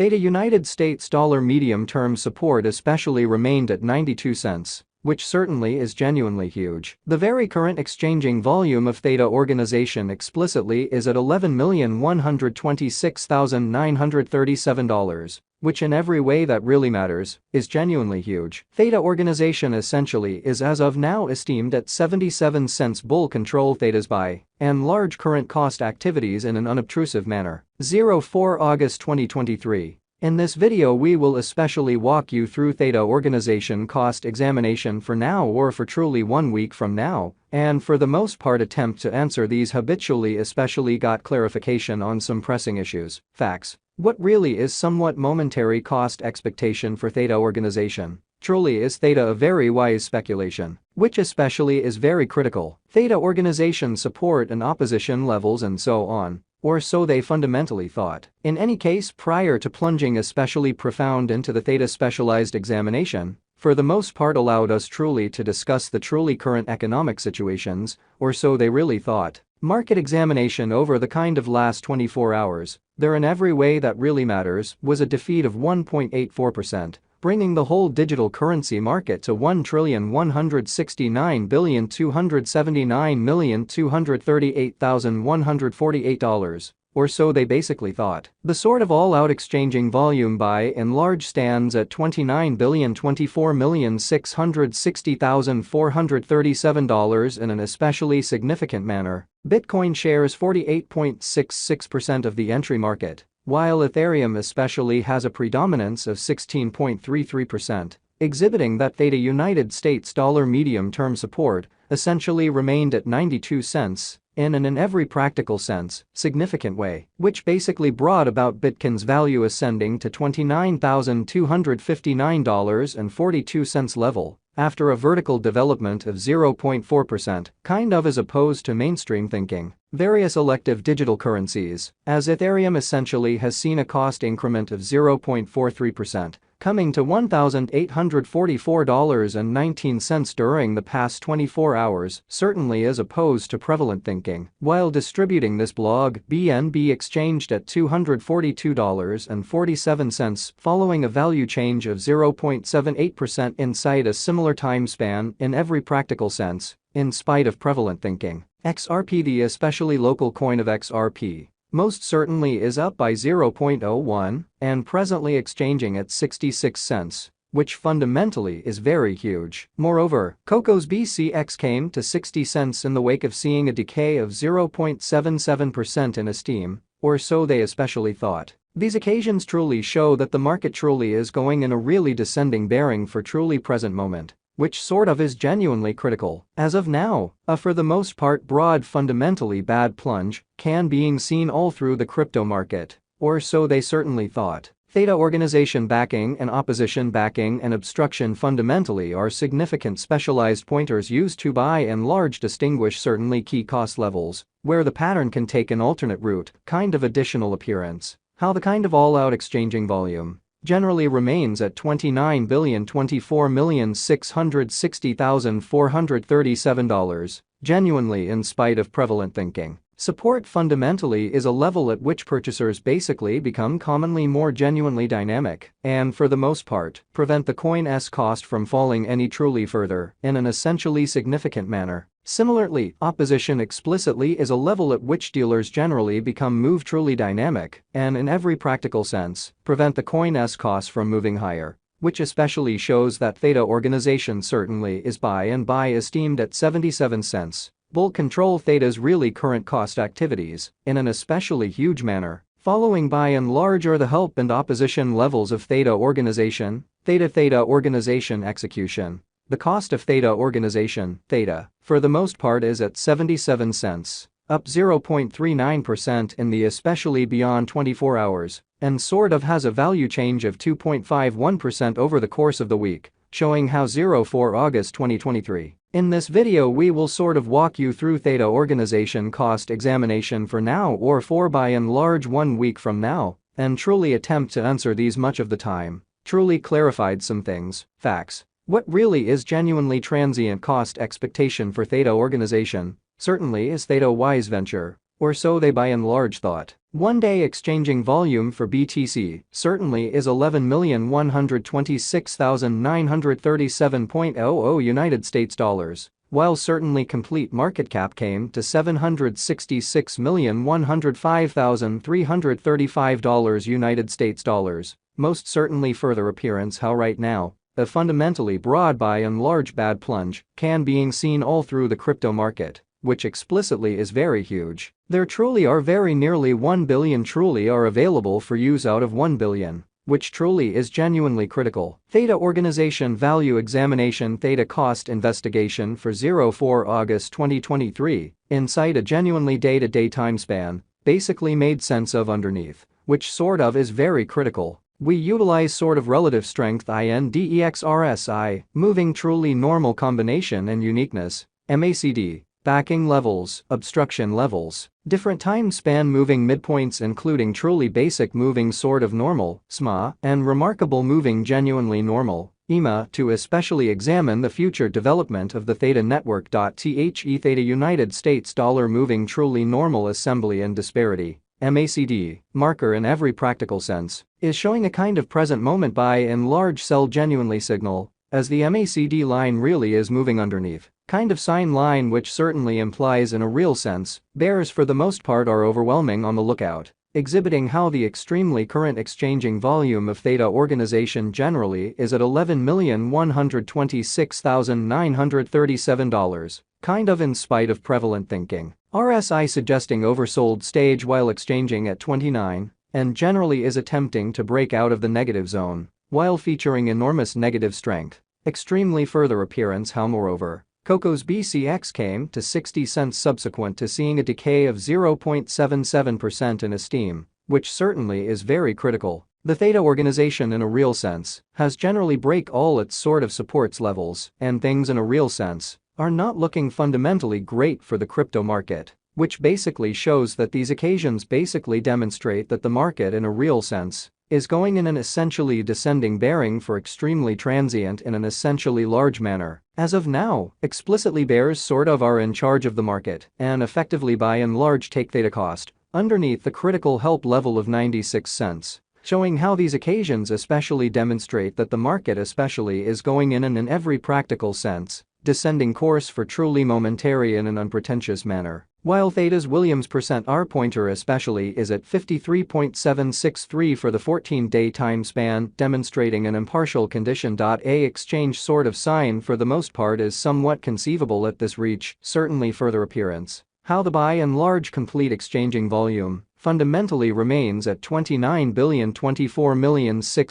Theta United States dollar medium-term support especially remained at 92 cents. Which certainly is genuinely huge. The very current exchanging volume of Theta organization explicitly is at $11,126,937, which in every way that really matters, is genuinely huge. Theta organization essentially is as of now esteemed at 77 cents. Bull control Theta's buy and large current cost activities in an unobtrusive manner. 04 August 2023. In this video we will especially walk you through Theta organization cost examination for now or for truly 1 week from now, and for the most part attempt to answer these habitually especially got clarification on some pressing issues, facts. What really is somewhat momentary cost expectation for Theta organization? Truly is Theta a very wise speculation, which especially is very critical. Theta organization support and opposition levels and so on. Or so they fundamentally thought. In any case, prior to plunging especially profound into the Theta specialized examination, for the most part allowed us truly to discuss the truly current economic situations, or so they really thought. Market examination over the kind of last 24 hours, there in every way that really matters, was a defeat of 1.84%. Bringing the whole digital currency market to $1,169,239,238,148, or so they basically thought. The sort of all-out exchanging volume by and large stands at $29,024,660,437 in an especially significant manner. Bitcoin shares 48.66% of the entry market, while Ethereum especially has a predominance of 16.33%, exhibiting that Theta United States dollar medium-term support essentially remained at 92 cents in an in every practical sense, significant way, which basically brought about Bitcoin's value ascending to $29,259.42 level after a vertical development of 0.4%, kind of as opposed to mainstream thinking. Various elective digital currencies, as Ethereum essentially has seen a cost increment of 0.43%, coming to $1,844.19 during the past 24 hours, certainly as opposed to prevalent thinking. While distributing this blog, BNB exchanged at $242.47 following a value change of 0.78% inside a similar time span in every practical sense, in spite of prevalent thinking. XRP, the especially local coin of XRP, most certainly is up by 0.01 and presently exchanging at 66 cents, which fundamentally is very huge. Moreover, Coco's BCX came to 60 cents in the wake of seeing a decay of 0.77% in esteem, or so they especially thought. These occasions truly show that the market truly is going in a really descending bearing for truly present moment, which sort of is genuinely critical. As of now, a for the most part broad fundamentally bad plunge can being seen all through the crypto market, or so they certainly thought. Theta organization backing and opposition backing and obstruction fundamentally are significant specialized pointers used to by and large distinguish certainly key cost levels, where the pattern can take an alternate route, kind of additional appearance. How the kind of all-out exchanging volume generally remains at $29,024,660,437, genuinely in spite of prevalent thinking. Support fundamentally is a level at which purchasers basically become commonly more genuinely dynamic and, for the most part, prevent the coin's cost from falling any truly further in an essentially significant manner. Similarly, opposition explicitly is a level at which dealers generally become move truly dynamic and, in every practical sense, prevent the coin's cost from moving higher, which especially shows that Theta organization certainly is buy esteemed at 77 cents. Bull control Theta's really current cost activities in an especially huge manner, following by and large are the help and opposition levels of Theta organization, Theta organization execution. The cost of Theta organization, Theta, for the most part is at 77 cents, up 0.39% in the especially beyond 24 hours, and sort of has a value change of 2.51% over the course of the week, showing how 04 August 2023. In this video we will sort of walk you through Theta organization cost examination for now or for by and large 1 week from now, and truly attempt to answer these much of the time, truly clarified some things, facts. What really is genuinely transient cost expectation for Theta organization, certainly is Theta wise venture, or so they by and large thought. One-day exchanging volume for BTC certainly is 11,126,937.00 United States dollars, while certainly complete market cap came to $766,105,335 United States dollars. Most certainly further appearance how right now, a fundamentally broad by and large bad plunge can being seen all through the crypto market, which explicitly is very huge. There truly are very nearly 1 billion truly are available for use out of 1 billion, which truly is genuinely critical. Theta Organization Value Examination Theta Cost Investigation for 04 August 2023, inside a genuinely day-to-day time span, basically made sense of underneath, which sort of is very critical. We utilize sort of relative strength index RSI, moving truly normal combination and uniqueness, MACD, backing levels, obstruction levels, different time span moving midpoints including truly basic moving sort of normal, SMA, and remarkable moving genuinely normal, EMA, to especially examine the future development of the Theta network. The Theta United States dollar moving truly normal assembly and disparity, MACD, marker in every practical sense, is showing a kind of present moment buy and large sell genuinely signal, as the MACD line really is moving underneath, kind of sign line which certainly implies in a real sense, bears for the most part are overwhelming on the lookout, exhibiting how the extremely current exchanging volume of Theta organization generally is at $11,126,937, kind of in spite of prevalent thinking. RSI suggesting oversold stage while exchanging at 29, and generally is attempting to break out of the negative zone, while featuring enormous negative strength. Extremely further appearance how moreover, Coco's BCX came to 60 cents subsequent to seeing a decay of 0.77% in esteem, which certainly is very critical. The Theta organization in a real sense has generally break all its sort of supports levels, and things in a real sense are not looking fundamentally great for the crypto market, which basically shows that these occasions basically demonstrate that the market in a real sense is going in an essentially descending bearing for extremely transient in an essentially large manner. As of now, explicitly bears sort of are in charge of the market and effectively by and large take Theta cost underneath the critical help level of 96 cents. Showing how these occasions especially demonstrate that the market especially is going in an every practical sense descending course for truly momentary in an unpretentious manner. While Theta's Williams %R pointer especially is at 53.763 for the 14-day time span, demonstrating an impartial condition. A exchange sort of sign for the most part is somewhat conceivable at this reach, certainly further appearance. How the by and large complete exchanging volume fundamentally remains at 29,024,006